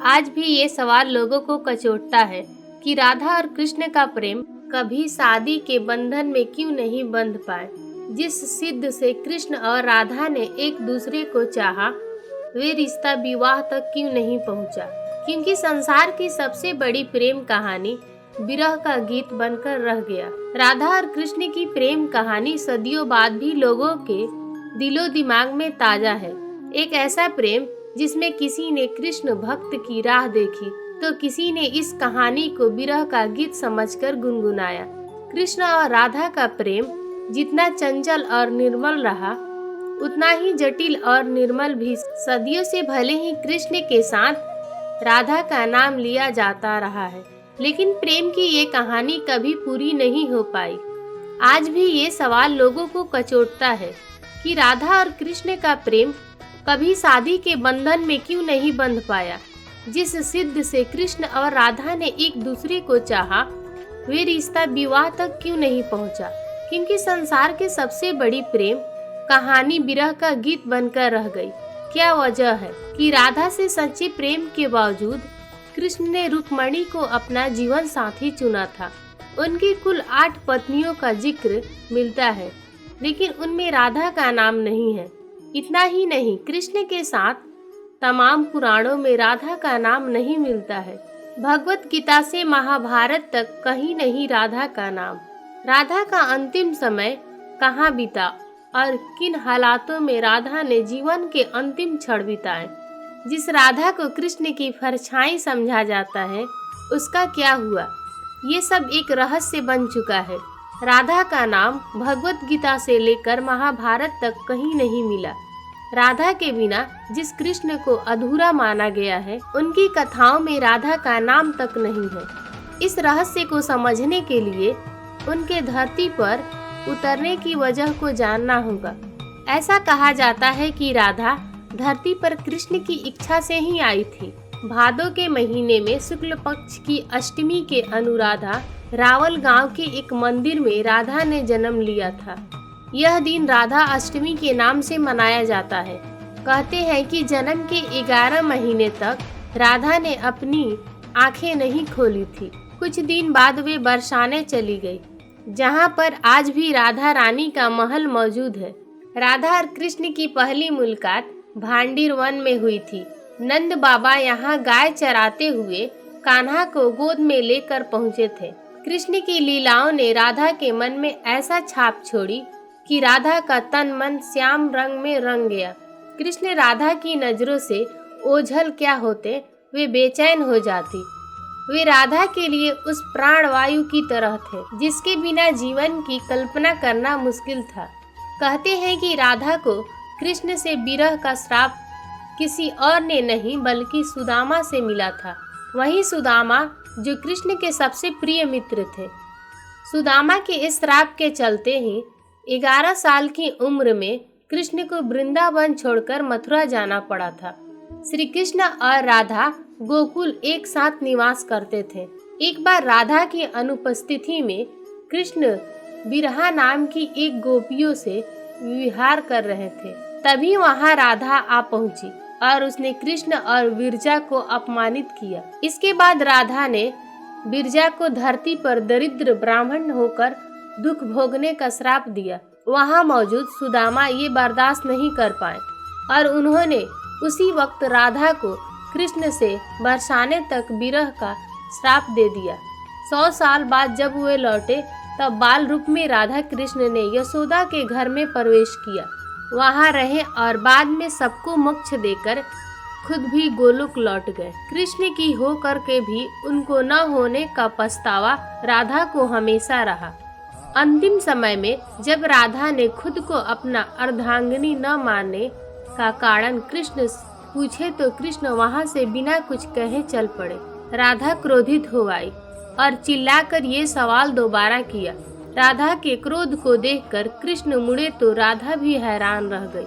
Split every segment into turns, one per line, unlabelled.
आज भी ये सवाल लोगों को कचोटता है कि राधा और कृष्ण का प्रेम कभी शादी के बंधन में क्यों नहीं बंध पाए। जिस सिद्ध से कृष्ण और राधा ने एक दूसरे को चाहा, वे रिश्ता विवाह तक क्यों नहीं पहुंचा। क्योंकि संसार की सबसे बड़ी प्रेम कहानी विरह का गीत बनकर रह गया। राधा और कृष्ण की प्रेम कहानी सदियों बाद भी लोगों के दिलो दिमाग में ताजा है। एक ऐसा प्रेम जिसमें किसी ने कृष्ण भक्त की राह देखी तो किसी ने इस कहानी को विरह का गीत समझकर गुनगुनाया। कृष्ण और राधा का प्रेम जितना चंचल और निर्मल रहा, उतना ही जटिल और निर्मल भी। सदियों से भले ही कृष्ण के साथ राधा का नाम लिया जाता रहा है, लेकिन प्रेम की ये कहानी कभी पूरी नहीं हो पाई। आज भी ये सवाल लोगों को कचोटता है कि राधा और कृष्ण का प्रेम कभी शादी के बंधन में क्यों नहीं बंध पाया। जिस सिद्ध से कृष्ण और राधा ने एक दूसरे को चाहा, वे रिश्ता विवाह तक क्यों नहीं पहुंचा। क्योंकि संसार के सबसे बड़ी प्रेम कहानी विरह का गीत बनकर रह गई। क्या वजह है कि राधा से सच्चे प्रेम के बावजूद कृष्ण ने रुक्मणी को अपना जीवन साथी चुना था। उनकी कुल 8 पत्नियों का जिक्र मिलता है, लेकिन उनमें राधा का नाम नहीं है। इतना ही नहीं, कृष्ण के साथ तमाम पुराणों में राधा का नाम नहीं मिलता है। भगवत गीता से महाभारत तक कहीं नहीं राधा का नाम। राधा का अंतिम समय कहाँ बीता और किन हालातों में राधा ने जीवन के अंतिम क्षण बिताए। जिस राधा को कृष्ण की परछाई समझा जाता है, उसका क्या हुआ, ये सब एक रहस्य बन चुका है। राधा का नाम भगवत गीता से लेकर महाभारत तक कहीं नहीं मिला। राधा के बिना जिस कृष्ण को अधूरा माना गया है, उनकी कथाओं में राधा का नाम तक नहीं है। इस रहस्य को समझने के लिए उनके धरती पर उतरने की वजह को जानना होगा। ऐसा कहा जाता है कि राधा धरती पर कृष्ण की इच्छा से ही आई थी। भादो के महीने में शुक्ल पक्ष की अष्टमी के अनुराधा रावल गांव के एक मंदिर में राधा ने जन्म लिया था। यह दिन राधा अष्टमी के नाम से मनाया जाता है। कहते हैं कि जन्म के 11 महीने तक राधा ने अपनी आंखें नहीं खोली थी। कुछ दिन बाद वे बरसाने चली गई, जहां पर आज भी राधा रानी का महल मौजूद है। राधा और कृष्ण की पहली मुलाकात भांडीर वन में हुई थी। नंद बाबा यहाँ गाय चराते हुए कान्हा को गोद में लेकर पहुँचे थे। कृष्ण की लीलाओं ने राधा के मन में ऐसा छाप छोड़ी कि राधा का तन मन श्याम रंग में रंग गया। कृष्ण राधा की नजरों से ओझल क्या होते, वे बेचैन हो जाती। वे राधा के लिए उस प्राणवायु की तरह थे जिसके बिना जीवन की कल्पना करना मुश्किल था। कहते हैं कि राधा को कृष्ण से विरह का श्राप किसी और ने नहीं बल्कि सुदामा से मिला था। वही सुदामा जो कृष्ण के सबसे प्रिय मित्र थे। सुदामा के इस श्राप के चलते ही 11 साल की उम्र में कृष्ण को वृंदावन छोड़कर मथुरा जाना पड़ा था। श्री कृष्ण और राधा गोकुल एक साथ निवास करते थे। एक बार राधा की अनुपस्थिति में कृष्ण बिरहा नाम की एक गोपियों से विहार कर रहे थे। तभी वहां राधा आ पहुंची और उसने कृष्ण और विरजा को अपमानित किया। इसके बाद राधा ने विरजा को धरती पर दरिद्र ब्राह्मण होकर दुख भोगने का श्राप दिया। वहां मौजूद सुदामा ये बर्दाश्त नहीं कर पाए और उन्होंने उसी वक्त राधा को कृष्ण से बरसाने तक विरह का श्राप दे दिया। 100 साल बाद जब वे लौटे, तब बाल रूप में राधा कृष्ण ने यशोदा के घर में प्रवेश किया। वहां रहे और बाद में सबको मोक्ष देकर खुद भी गोलोक लौट गए। कृष्ण की हो करके भी उनको न होने का पछतावा राधा को हमेशा रहा। अंतिम समय में जब राधा ने खुद को अपना अर्धांगिनी न मानने का कारण कृष्ण पूछे तो कृष्ण वहां से बिना कुछ कहे चल पड़े। राधा क्रोधित हो आई और चिल्लाकर ये सवाल दोबारा किया। राधा के क्रोध को देखकर कृष्ण मुड़े तो राधा भी हैरान रह गई।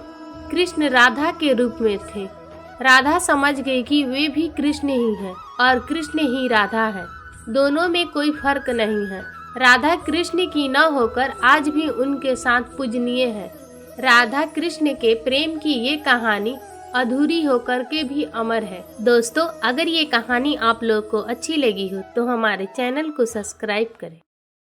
कृष्ण राधा के रूप में थे। राधा समझ गई कि वे भी कृष्ण ही हैं और कृष्ण ही राधा है। दोनों में कोई फर्क नहीं है। राधा कृष्ण की न होकर आज भी उनके साथ पूजनीय है। राधा कृष्ण के प्रेम की ये कहानी अधूरी होकर के भी अमर है। दोस्तों, अगर ये कहानी आप लोग को अच्छी लगी हो तो हमारे चैनल को सब्सक्राइब करें।